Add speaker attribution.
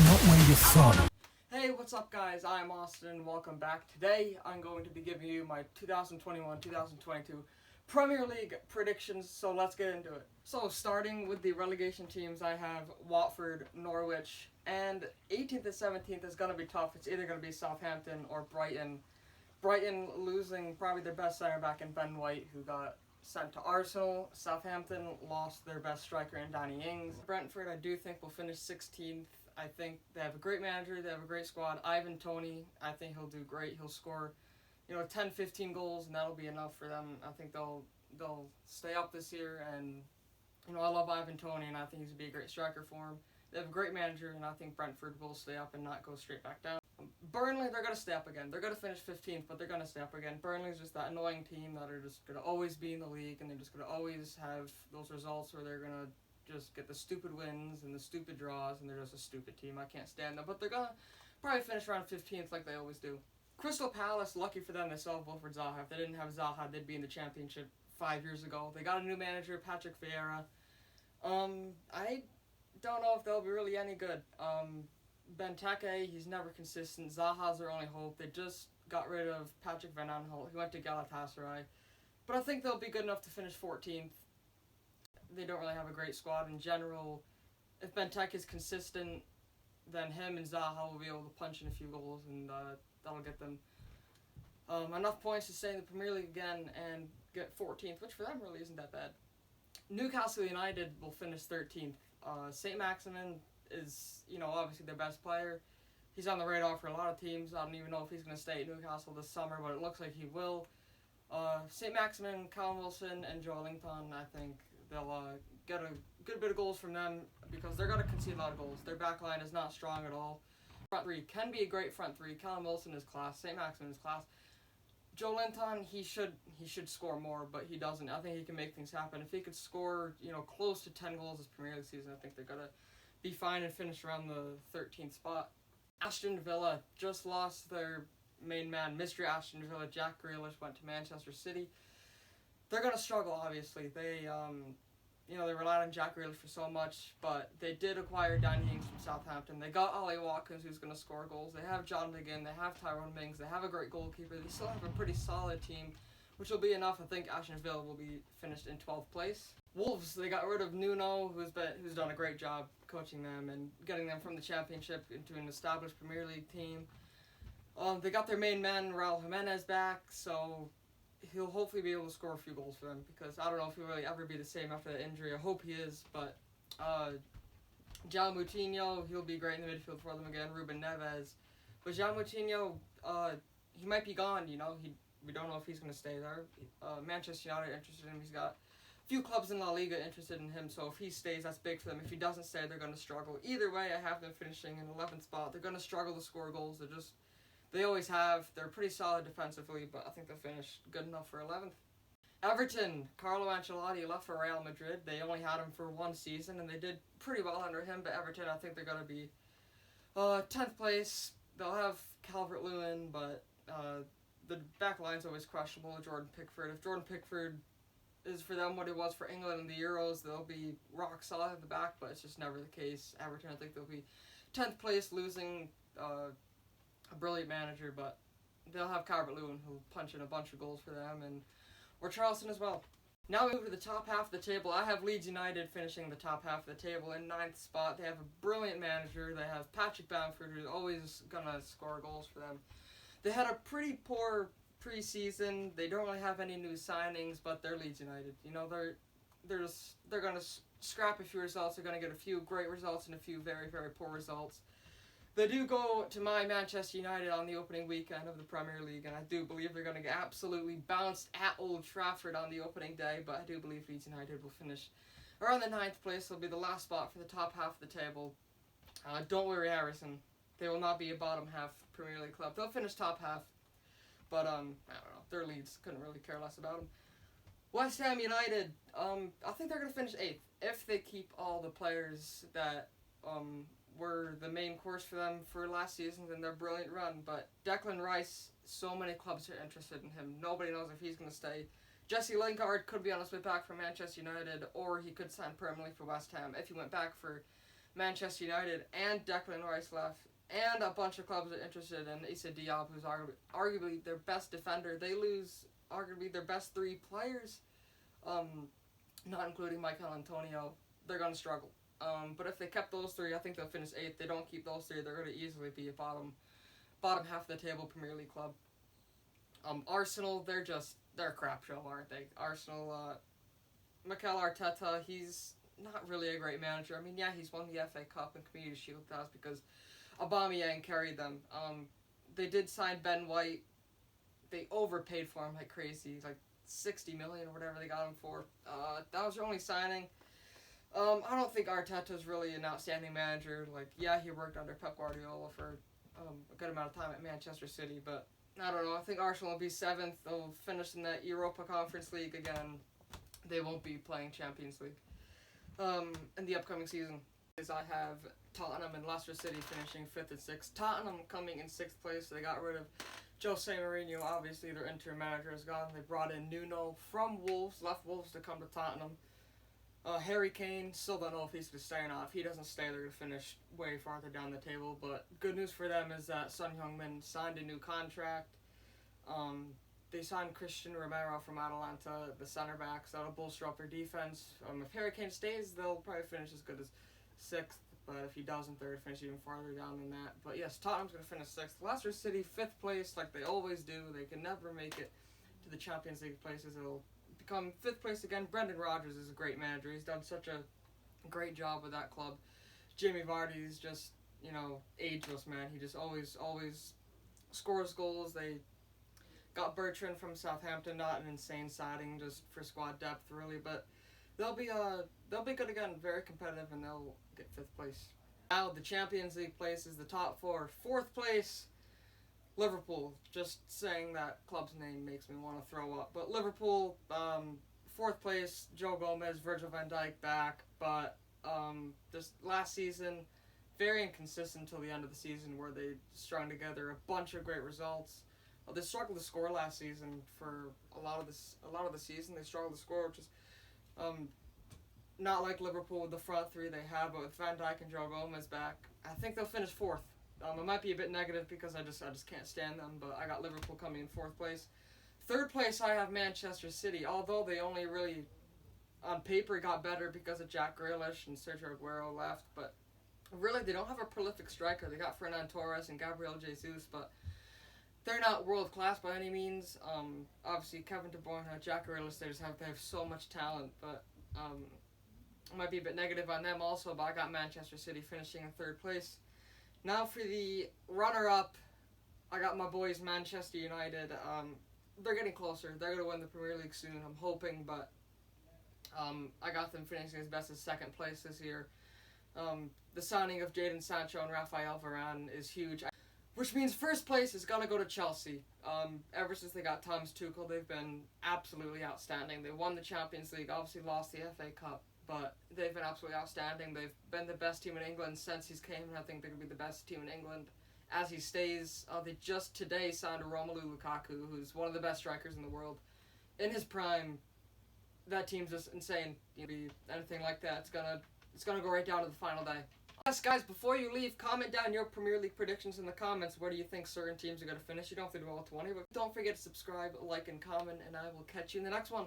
Speaker 1: not where you're from.
Speaker 2: Hey, what's up guys? I'm Austin and welcome back. Today I'm going to be giving you my 2021-2022 Premier League predictions, so let's get into it. So starting with the relegation teams, I have Watford, Norwich, and 18th and 17th is going to be tough. It's either going to be Southampton or Brighton. Brighton losing probably their best center back in Ben White, who got sent to Arsenal. Southampton lost their best striker in Danny Ings. Brentford I do think will finish 16th. I think they have a great manager, they have a great squad. Ivan Toney, I think he'll do great. He'll score, 10, 15 goals, and that'll be enough for them. I think they'll stay up this year, and I love Ivan Toney, and I think he's gonna be a great striker for him. They have a great manager, and I think Brentford will stay up and not go straight back down. Burnley, they're gonna stay up again. They're gonna finish 15th, but they're gonna stay up again. Burnley's just that annoying team that are just gonna always be in the league, and they're just gonna always have those results where they're gonna just get the stupid wins and the stupid draws, and they're just a stupid team. I can't stand them, but they're gonna probably finish around 15th like they always do. Crystal Palace, lucky for them, they still have Wilfried Zaha. If they didn't have Zaha, they'd be in the championship 5 years ago. They got a new manager, Patrick Vieira. I don't know if they'll be really any good. Benteke, he's never consistent. Zaha's their only hope. They just got rid of Patrick Van Aanholt. He went to Galatasaray. But I think they'll be good enough to finish 14th. They don't really have a great squad in general. If Benteke is consistent, then him and Zaha will be able to punch in a few goals, and that'll get them enough points to stay in the Premier League again and get 14th, which for them really isn't that bad. Newcastle United will finish 13th. St. Maximin is, obviously their best player. He's on the radar for a lot of teams. I don't even know if he's going to stay at Newcastle this summer, but it looks like he will. St. Maximin, Callum Wilson, and Joelinton, I think they'll get a good bit of goals from them because they're going to concede a lot of goals. Their back line is not strong at all. Front three can be a great front three. Callum Wilson is class. St. Maximin is class. Joelinton, he should score more, but he doesn't. I think he can make things happen. If he could score, close to 10 goals this Premier League season, I think they're going to be fine and finish around the 13th spot. Aston Villa just lost their main man, Mr. Aston Villa. Jack Grealish went to Manchester City. They're going to struggle, obviously. They relied on Jack Grealish for so much, but they did acquire Danny Ings from Southampton. They got Ollie Watkins, who's going to score goals. They have John McGinn. They have Tyrone Mings. They have a great goalkeeper. They still have a pretty solid team, which will be enough. I think Aston Villa will be finished in 12th place. Wolves, they got rid of Nuno, who's done a great job coaching them and getting them from the Championship into an established Premier League team. They got their main man, Raul Jimenez, back, so he'll hopefully be able to score a few goals for them, because I don't know if he'll really ever be the same after the injury. I hope he is, but João Moutinho, he'll be great in the midfield for them again. Ruben Neves, but João Moutinho, he might be gone. We don't know if he's going to stay there. Manchester United interested in him. He's got a few clubs in La Liga interested in him, so if he stays, that's big for them. If he doesn't stay, they're going to struggle. Either way, I have them finishing in 11th spot. They're going to struggle to score goals. They always have. They're pretty solid defensively, but I think they'll finish good enough for 11th. Everton, Carlo Ancelotti left for Real Madrid. They only had him for one season, and they did pretty well under him, but Everton, I think they're going to be 10th place. They'll have Calvert-Lewin, but the back line's always questionable. Jordan Pickford. If Jordan Pickford is for them what he was for England in the Euros, they'll be rock solid at the back, but it's just never the case. Everton, I think they'll be 10th place, losing a brilliant manager, but they'll have Calvert-Lewin, who'll punch in a bunch of goals for them, or Charleston as well. Now we move to the top half of the table. I have Leeds United finishing the top half of the table in 9th spot. They have a brilliant manager. They have Patrick Bamford, who's always going to score goals for them. They had a pretty poor preseason. They don't really have any new signings, but they're Leeds United. They're going to scrap a few results. They're going to get a few great results and a few very, very poor results. They do go to my Manchester United on the opening weekend of the Premier League, and I do believe they're going to get absolutely bounced at Old Trafford on the opening day, but I do believe Leeds United will finish around the 9th place. They'll be the last spot for the top half of the table. Don't worry, Harrison. They will not be a bottom half Premier League club. They'll finish top half, but I don't know. They're Leeds. Couldn't really care less about them. West Ham United, I think they're going to finish 8th if they keep all the players that were the main course for them for last season in their brilliant run. But Declan Rice, so many clubs are interested in him. Nobody knows if he's going to stay. Jesse Lingard could be on his way back from Manchester United, or he could sign permanently for West Ham. If he went back for Manchester United and Declan Rice left, and a bunch of clubs are interested in Issa Diop, who's arguably their best defender. They lose arguably their best 3 players, not including Michael Antonio. They're going to struggle. But if they kept those 3, I think they'll finish 8th. They don't keep those 3, they're going to easily be a bottom half of the table Premier League club. Arsenal, they're a crap show, aren't they? Arsenal, Mikel Arteta, he's not really a great manager. I mean, yeah, he's won the FA Cup and Community Shield. That's because Aubameyang carried them. They did sign Ben White. They overpaid for him like crazy, like 60 million or whatever they got him for. That was their only signing. I don't think Arteta's really an outstanding manager. Like, yeah, he worked under Pep Guardiola for a good amount of time at Manchester City, but I don't know. I think Arsenal will be 7th. They'll finish in that Europa Conference League again. They won't be playing Champions League in the upcoming season. I have Tottenham and Leicester City finishing 5th and 6th. Tottenham coming in 6th place. They got rid of Jose Mourinho. Obviously, their interim manager is gone. They brought in Nuno from Wolves, left Wolves to come to Tottenham. Harry Kane, still don't know if he's going to stay or not. If he doesn't stay, they're going to finish way farther down the table. But good news for them is that Son Heung-min signed a new contract. They signed Christian Romero from Atalanta, the center back, so that'll bolster up their defense. If Harry Kane stays, they'll probably finish as good as 6th. But if he doesn't, they're going to finish even farther down than that. But yes, Tottenham's going to finish 6th. Leicester City, 5th place, like they always do. They can never make it to the Champions League places. It'll become 5th place again. Brendan Rodgers is a great manager. He's done such a great job with that club. Jamie Vardy's just, ageless, man. He just always scores goals. They got Bertrand from Southampton, not an insane signing, just for squad depth, really. But they'll be good again, very competitive, and they'll get 5th place. Now the Champions League places, the top 4. 4th place, Liverpool. Just saying that club's name makes me want to throw up. But Liverpool, 4th place, Joe Gomez, Virgil van Dijk back. But this last season, very inconsistent until the end of the season, where they strung together a bunch of great results. They struggled to score last season for a lot of the season. They struggled to score, which is not like Liverpool with the front 3 they have, but with Van Dijk and Joe Gomez back, I think they'll finish 4th. It might be a bit negative because I just can't stand them, but I got Liverpool coming in 4th place. 3rd place, I have Manchester City, although they only really, on paper, got better because of Jack Grealish and Sergio Aguero left, but really they don't have a prolific striker. They got Fernan Torres and Gabriel Jesus, but they're not world class by any means. Obviously, Kevin De Bruyne and Jack Grealish, they have so much talent, but it might be a bit negative on them also, but I got Manchester City finishing in 3rd place. Now for the runner-up, I got my boys Manchester United. They're getting closer. They're going to win the Premier League soon, I'm hoping, but I got them finishing as best as 2nd place this year. The signing of Jadon Sancho and Rafael Varane is huge, which means 1st place is going to go to Chelsea. Ever since they got Thomas Tuchel, they've been absolutely outstanding. They won the Champions League, obviously lost the FA Cup, but they've been absolutely outstanding. They've been the best team in England since he's came, and I think they're going to be the best team in England as he stays. They just today signed Romelu Lukaku, who's one of the best strikers in the world. In his prime, that team's just insane. Be anything like that, it's gonna go right down to the final day. Yes, guys, before you leave, comment down your Premier League predictions in the comments. Where do you think certain teams are going to finish? You don't have to do all 20, but don't forget to subscribe, like, and comment, and I will catch you in the next one.